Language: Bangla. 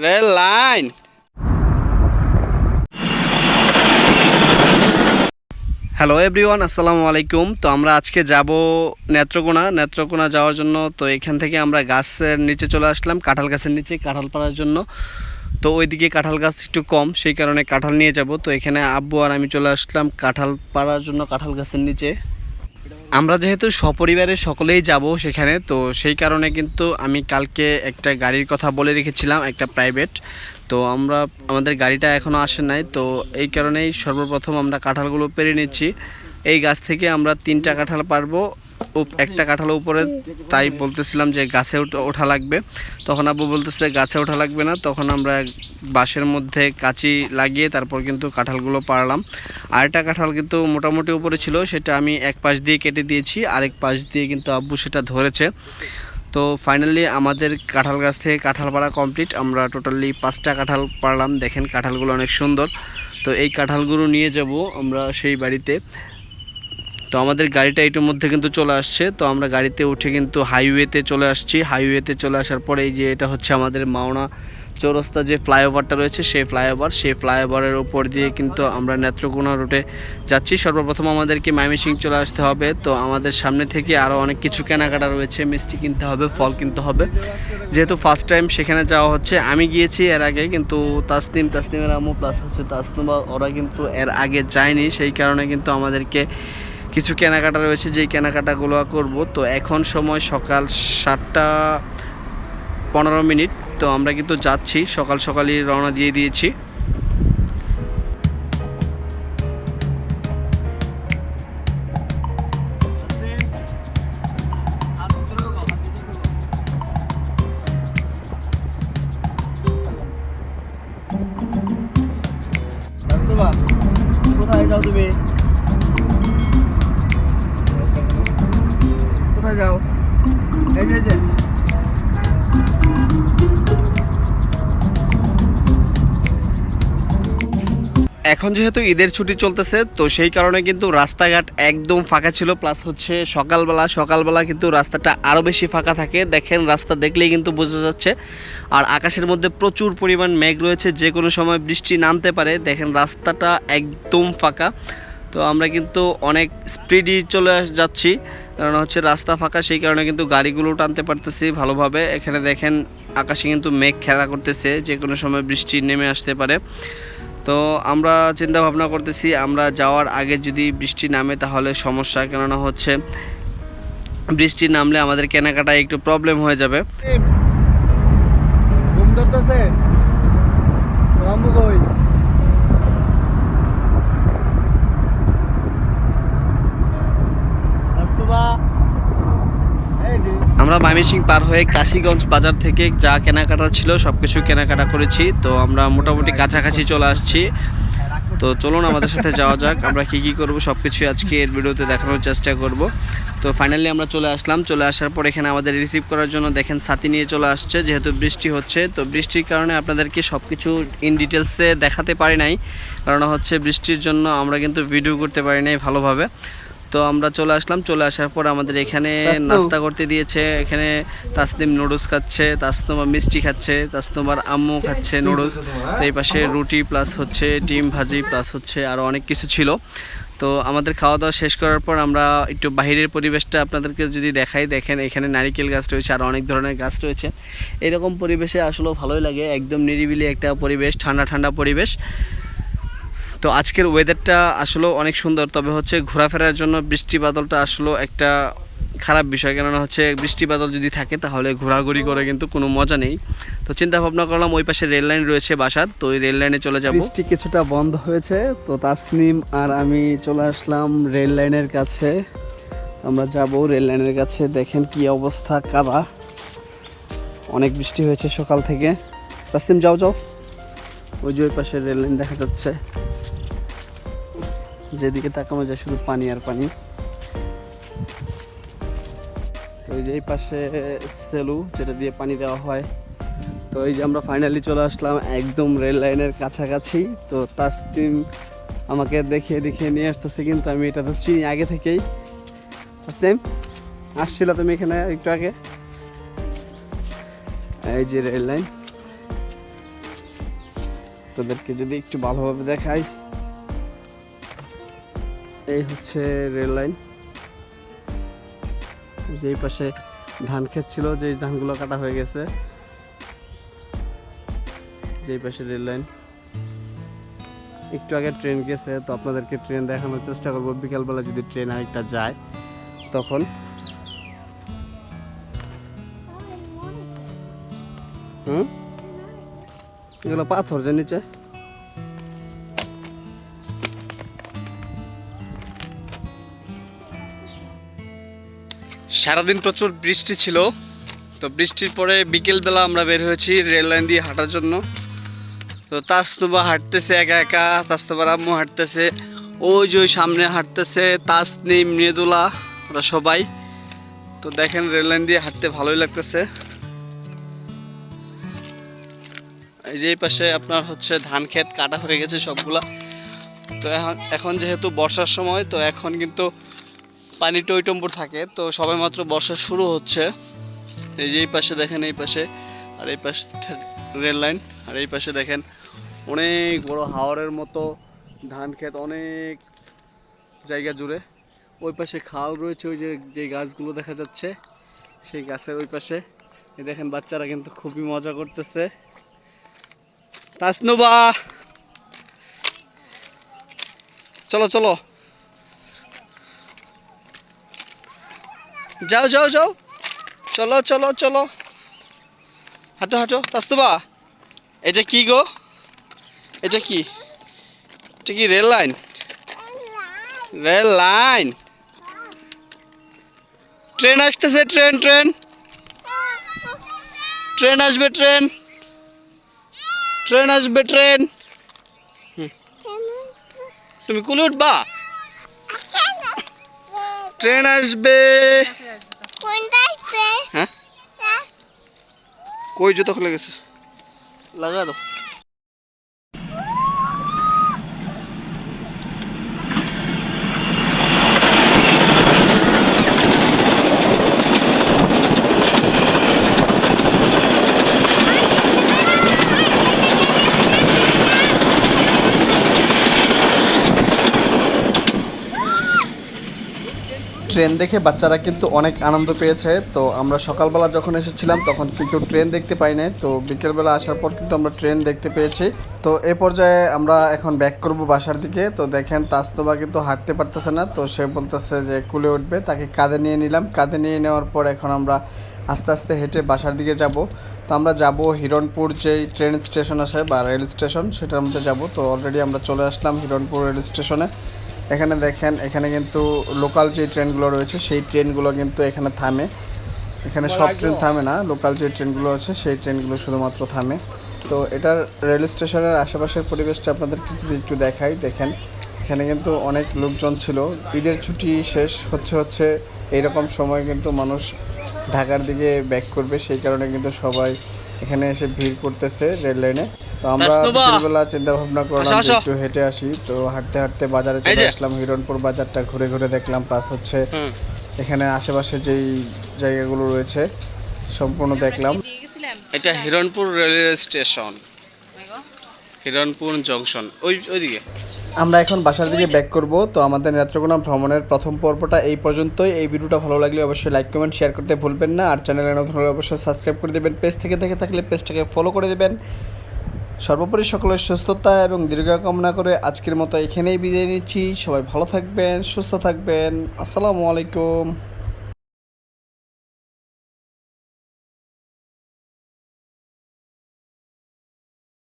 Rail line. হ্যালো এভরিওয়ান, আসসালামু আলাইকুম। তো আমরা আজকে যাব নেত্রকোনা যাওয়ার জন্য। তো এখান থেকে আমরা গাছের নিচে চলে আসলাম, কাঁঠাল গাছের নিচে কাঁঠাল পাড়ার জন্য। তো ওইদিকে কাঁঠাল গাছ একটু কম, সেই কারণে কাঁঠাল নিয়ে যাব। তো এখানে আব্বু আর আমি চলে আসলাম কাঁঠাল পাড়ার জন্য কাঁঠাল গাছের নিচে। আমরা যেহেতু সপরিবারে সকলেই যাব সেখানে, তো সেই কারণে কিন্তু আমি কালকে একটা গাড়ির কথা বলে রেখেছিলাম, একটা প্রাইভেট। তো আমাদের গাড়িটা এখনও আসে নাই, তো এই কারণেই সর্বপ্রথম আমরা কাঁঠালগুলো পেরে নিচ্ছি। এই গাছ থেকে আমরা 3টা কাঁঠাল পারবো, একটা কাঁঠালের উপরে। তাই বলতেছিলাম যে গাছে ওঠা লাগবে, তখন আব্বু বলতেছে গাছে ওঠা লাগবে না। তখন আমরা বাঁশের মধ্যে কাঁচি লাগিয়ে তারপর কিন্তু কাঁঠালগুলো পারলাম। আরেকটা কাঁঠাল কিন্তু মোটামুটি উপরে ছিল, সেটা আমি এক পাশ দিয়ে কেটে দিয়েছি, আরেক পাশ দিয়ে কিন্তু আব্বু সেটা ধরেছে। তো ফাইনালি আমাদের কাঁঠাল গাছ থেকে কাঁঠাল পাড়া কমপ্লিট। আমরা টোটালি 5টা কাঁঠাল পারলাম। দেখেন কাঁঠালগুলো অনেক সুন্দর। তো এই কাঁঠালগুলো নিয়ে যাব আমরা সেই বাড়িতে। তো আমাদের গাড়িটা এটার মধ্যে কিন্তু চলে আসছে। তো আমরা গাড়িতে উঠে কিন্তু হাইওয়েতে চলে আসছি। হাইওয়েতে চলে আসার পরে এই যে এটা হচ্ছে আমাদের মাওনা চৌরাস্তা, যে ফ্লাইওভারটা রয়েছে সেই ফ্লাইওভারের উপর দিয়ে কিন্তু আমরা নেত্রকোনা রুটে যাচ্ছি। সর্বপ্রথম আমাদেরকে ময়মনসিংহ চলে আসতে হবে। তো আমাদের সামনে থেকে আরও অনেক কিছু কেনাকাটা রয়েছে, মিষ্টি কিনতে হবে, ফল কিনতে হবে, যেহেতু ফার্স্ট টাইম সেখানে যাওয়া হচ্ছে। আমি গিয়েছি এর আগে, কিন্তু তাসনিমের আম্মু প্লাস হচ্ছে তাসনুবা, ওরা কিন্তু এর আগে যায়নি। সেই কারণে কিন্তু আমাদেরকে কিছু কেনাকাটা রয়েছে, যেই কেনাকাটাগুলো করব। তো এখন সময় সকাল 7টা 15 মিনিট। তো আমরা কিন্তু যাচ্ছি, সকালই রওনা দিয়ে দিয়েছি। কোথায় যাও তুমি? কোথায় যাও? এই যে এখন যেহেতু ঈদের ছুটি চলতেছে, তো সেই কারণে কিন্তু রাস্তাঘাট একদম ফাঁকা ছিল। প্লাস হচ্ছে সকালবেলা কিন্তু রাস্তাটা আরও বেশি ফাঁকা থাকে। দেখেন রাস্তা দেখলেই কিন্তু বোঝা যাচ্ছে। আর আকাশের মধ্যে প্রচুর পরিমাণ মেঘ রয়েছে, যে কোনো সময় বৃষ্টি নামতে পারে। দেখেন রাস্তাটা একদম ফাঁকা। তো আমরা কিন্তু অনেক স্পিডই চলে যাচ্ছি, কারণ হচ্ছে রাস্তা ফাঁকা, সেই কারণে কিন্তু গাড়িগুলো টানতে পারতেছি ভালোভাবে। এখানে দেখেন আকাশে কিন্তু মেঘ খেলা করতেছে, যে কোনো সময় বৃষ্টি নেমে আসতে পারে। তো আমরা চিন্তা ভাবনা করতেছি, আমরা যাওয়ার আগে যদি বৃষ্টি নামে তাহলে সমস্যা, কেননা হচ্ছে বৃষ্টি নামলে আমাদের কেনাকাটায় একটু প্রবলেম হয়ে যাবে। আমরা ময়মনসিংহ পার হয়ে কাশীগঞ্জ বাজার থেকে যা কেনাকাটা ছিল সব কিছু কেনাকাটা করেছি। তো আমরা মোটামুটি কাছাকাছি চলে আসছি। তো চলুন আমাদের সাথে যাওয়া যাক, আমরা কী করব সব কিছুই আজকে এর ভিডিওতে দেখানোর চেষ্টা করব। তো ফাইনালি আমরা চলে আসলাম। চলে আসার পর এখানে আমাদের রিসিভ করার জন্য দেখেন ছাতি নিয়ে চলে আসছে, যেহেতু বৃষ্টি হচ্ছে। তো বৃষ্টির কারণে আপনাদেরকে সব কিছু ইন ডিটেলসে দেখাতে পারি নাই, কারণ হচ্ছে বৃষ্টির জন্য আমরা কিন্তু ভিডিও করতে পারি নাই ভালোভাবে। তো আমরা চলে আসলাম। চলে আসার পর আমাদের এখানে নাস্তা করতে দিয়েছে। এখানে তাসনিম নুডলস খাচ্ছে, তাসনুমা মিষ্টি খাচ্ছে, তাসনুমার আম্মু খাচ্ছে নুডলস। তো এই পাশে রুটি প্লাস হচ্ছে ডিম ভাজি প্লাস হচ্ছে আরও অনেক কিছু ছিল। তো আমাদের খাওয়া দাওয়া শেষ করার পর আমরা একটু বাইরের পরিবেশটা আপনাদেরকে যদি দেখাই, দেখেন এখানে নারিকেল গাছ রয়েছে, আর অনেক ধরনের গাছ রয়েছে। এরকম পরিবেশে আসলেও ভালোই লাগে, একদম নিরিবিলি একটা পরিবেশ, ঠান্ডা ঠান্ডা পরিবেশ। তো আজকের ওয়েদারটা আসলেও অনেক সুন্দর, তবে হচ্ছে ঘোরাফেরার জন্য বৃষ্টি বাদলটা আসলেও একটা খারাপ বিষয়, কেননা হচ্ছে বৃষ্টি বাদল যদি থাকে তাহলে ঘোরাঘুরি করে কিন্তু কোনো মজা নেই। তো চিন্তা ভাবনা করলাম ওই পাশে রেল লাইন রয়েছে বাসার, তো ওই রেল লাইনে চলে যাব। বৃষ্টি কিছুটা বন্ধ হয়েছে, তো তাসনিম আর আমি চলে আসলাম রেল লাইনের কাছে। আমরা যাব রেল লাইনের কাছে। দেখেন কি অবস্থা, কাদা, অনেক বৃষ্টি হয়েছে সকাল থেকে। তাসনিম যাও, ওই যে ওই পাশে রেল লাইন দেখা যাচ্ছে, যেদিকে তাকানো যায় শুধু পানি আর পানি। ওই যে এই পাশে সেলু, যেটা দিয়ে পানি দেওয়া হয়। তো এই যে আমরা ফাইনালি চলে আসলাম একদম রেল লাইনের কাছাকাছি। তো তাসনিম আমাকে দেখিয়ে নিয়ে আসতেছে, কিন্তু আমি এটা তো চিনি আগে থেকেই। তাসনিম আসছিল তুমি এখানে একটু আগে। এই যে রেল লাইন, আপনাদেরকে যদি একটু ভালোভাবে দেখাই, এই হচ্ছে রেল লাইন। যেই পাশে ধান ক্ষেত ছিল, যে ধানগুলো কাটা হয়ে গেছে, যেই পাশে রেল লাইন। একটু আগে ট্রেন গেছে, তো আপনাদেরকে ট্রেন দেখানোর চেষ্টা করবো বিকালবেলা যদি ট্রেন আরেকটা যায় তখন। এগুলো পাথর যে নিচে। সারাদিন প্রচুর বৃষ্টি ছিল, তো বৃষ্টির পরে বিকেলবেলা আমরা বের হয়েছি রেল লাইন দিয়ে হাঁটার জন্য। তো তাসনুবা হাঁটতেছে একা একা, তাসনুবার আম্মু হাঁটতেছে, ওই যে ওই সামনে হাঁটতেছে তাসনিম, মৃদুলা, ওরা সবাই। তো দেখেন রেল লাইন দিয়ে হাঁটতে ভালোই লাগতেছে। এই যে এই পাশে আপনার হচ্ছে ধান ক্ষেত কাটা হয়ে গেছে সবগুলা। তো এখন যেহেতু বর্ষার সময়, তো এখন কিন্তু পানি টইটম্বুর থাকে, তো সবে মাত্র বর্ষা শুরু হচ্ছে। এই যে এই পাশে দেখেন, এই পাশে আর এই পাশে রেল লাইন, আর এই পাশে দেখেন অনেক বড় হাওরের মতো ধান ক্ষেত, অনেক জায়গা জুড়ে। ওই পাশে খাল রয়েছে, ওই যে গাছগুলো দেখা যাচ্ছে সেই গাছের ওই পাশে। এই দেখেন বাচ্চারা কিন্তু খুবই মজা করতেছে। তাসনুবা, চলো চলো, যাও যাও যাও, চলো চলো চলো, হাঁটো হাঁটো। তাসনুবা, এটা কি গো? এটা কি? এটা কি rail line? Rail line, train আসতেছে, ট্রেন ট্রেন ট্রেন আসবে, ট্রেন ট্রেন আসবে, ট্রেন। তুমি কুলে উঠবা? ট্রেন আসবে। হ্যাঁ, কই জুতো খুলে গেছে, লাগা দাও। ট্রেন দেখে বাচ্চারা কিন্তু অনেক আনন্দ পেয়েছে। তো আমরা সকালবেলা যখন এসেছিলাম তখন কিন্তু ট্রেন দেখতে পাই নাই, তো বিকেলবেলা আসার পর কিন্তু আমরা ট্রেন দেখতে পেয়েছি। তো এ পর্যায়ে আমরা এখন ব্যাক করব বাসার দিকে। তো দেখেন তাসনুবা কিন্তু হাঁটতে পারতেছে না, তো সে বলতেছে যে কুলে উঠবে, তাকে কাঁধে নিয়ে নিলাম। কাঁধে নিয়ে নেওয়ার পর এখন আমরা আস্তে আস্তে হেঁটে বাসার দিকে যাব। তো আমরা যাব হিরণপুর যেই ট্রেন স্টেশন আছে বা রেল স্টেশন, সেটার মধ্যে যাব। তো অলরেডি আমরা চলে আসলাম হিরণপুর রেল স্টেশনে। এখানে দেখেন, এখানে কিন্তু লোকাল যে ট্রেনগুলো রয়েছে সেই ট্রেনগুলো কিন্তু এখানে থামে। এখানে সব ট্রেন থামে না, লোকাল যে ট্রেনগুলো আছে সেই ট্রেনগুলো শুধুমাত্র থামে। তো এটার রেল স্টেশনের আশেপাশের পরিবেশটা আপনাদেরকে যদি একটু দেখাই, দেখেন এখানে কিন্তু অনেক লোকজন ছিল। ঈদের ছুটি শেষ হচ্ছে এইরকম সময় কিন্তু মানুষ ঢাকার দিকে ব্যাক করবে, সেই কারণে কিন্তু সবাই এখানে এসে ভিড় করতেছে রেল লাইনে। তো আমরা বিকেলবেলা চিন্তা ভাবনা করলাম যে একটু হেঁটে আসি। তো হাঁটতে হাঁটতে বাজারে চলে আসলাম, হিরণপুর বাজারটা ঘুরে ঘুরে দেখলাম, প্লাস হচ্ছে এখানে আশেপাশে যেই জায়গাগুলো রয়েছে সম্পূর্ণ দেখলাম। এটা Hiranpur railway station, Hiranpur junction ওইদিকে। আমরা এখন বাসার দিকে ব্যাক করব। তো আমাদের নেত্রকোনা ভ্রমণের প্রথম পর্বটা এই পর্যন্তই। এই ভিডিওটা ভালো লাগলে অবশ্যই লাইক কমেন্ট শেয়ার করতে ভুলবেন না, আর চ্যানেলে নতুন হলে অবশ্যই সাবস্ক্রাইব করে দেবেন। পেজ থেকে দেখে থাকলে পেজটাকে ফলো করে দেবেন। সর্বোপরি সকলের সুস্থতা এবং দীর্ঘায়ু কামনা করে আজকের মতো এখানেই বিদায় নিচ্ছি। সবাই ভালো থাকবেন, সুস্থ থাকবেন। আসসালামু আলাইকুম।